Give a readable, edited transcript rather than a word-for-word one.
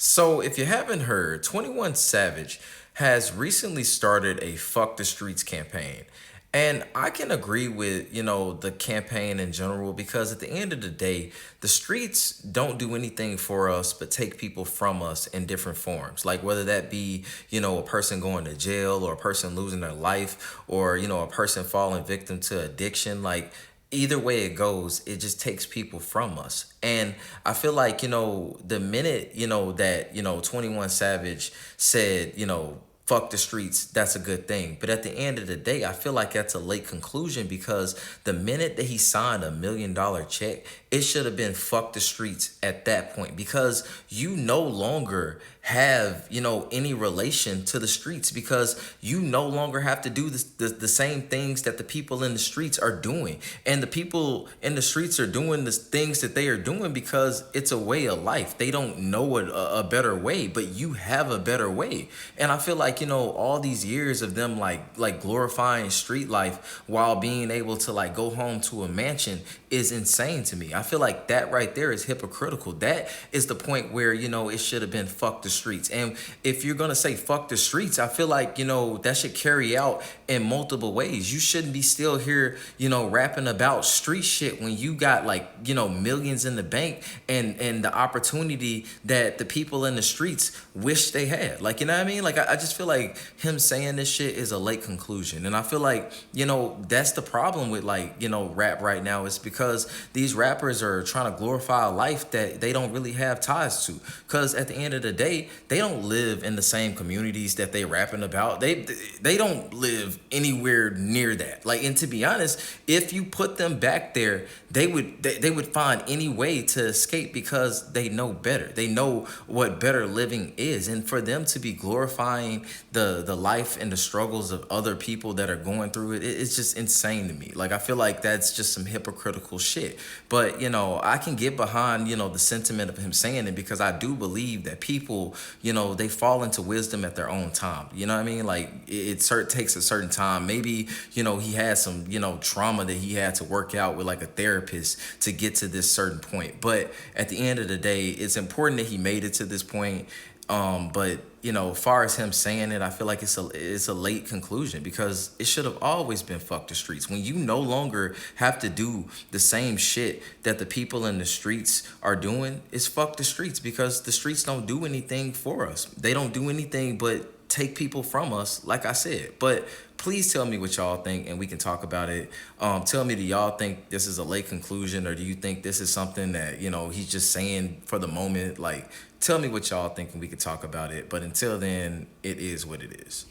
So, if you haven't heard, 21 Savage has recently started a Fuck the Streets campaign. And I can agree with, the campaign in general because at the end of the day, the streets don't do anything for us but take people from us in different forms. Like whether that be, a person going to jail or a person losing their life or, a person falling victim to addiction. Like either way it goes, it just takes people from us. And I feel like, the minute, that, 21 Savage said, fuck the streets, that's a good thing. But at the end of the day, I feel like that's a late conclusion because the minute that he signed $1 million check, it should have been fuck the streets at that point because you no longer have, any relation to the streets because you no longer have to do the same things that the people in the streets are doing. And the people in the streets are doing the things that they are doing because it's a way of life. They don't know a better way, but you have a better way. And I feel like, all these years of them like glorifying street life while being able to like go home to a mansion is insane to me. I feel like that right there is hypocritical. That is the point where, it should have been fuck the streets. And if you're going to say fuck the streets, I feel like, that should carry out in multiple ways. You shouldn't be still here, rapping about street shit when you got like, millions in the bank and the opportunity that the people in the streets wish they had. Like, you know what I mean? Like, I just feel like him saying this shit is a late conclusion. And I feel like, that's the problem with like, rap right now is because these rappers are trying to glorify a life that they don't really have ties to. Because at the end of the day, they don't live in the same communities that they rapping about. They don't live anywhere near that. Like, and to be honest, if you put them back there, they would find any way to escape because they know better. They know what better living is. And for them to be glorifying the life and the struggles of other people that are going through it's just insane to me. Like I feel like that's just some hypocritical shit. But I can get behind the sentiment of him saying it because I do believe that people they fall into wisdom at their own time. You know what I mean? Like takes a certain time. Maybe he had some trauma that he had to work out with like a therapist to get to this certain point. But at the end of the day, it's important that he made it to this point. But as far as him saying it, I feel like it's a late conclusion because it should have always been fuck the streets. When you no longer have to do the same shit that the people in the streets are doing, it's fuck the streets because the streets don't do anything for us. They don't do anything but take people from us, like I said. But please tell me what y'all think and we can talk about it. Tell me, do y'all think this is a late conclusion or do you think this is something that, he's just saying for the moment? Like, tell me what y'all think and we can talk about it. But until then, it is what it is.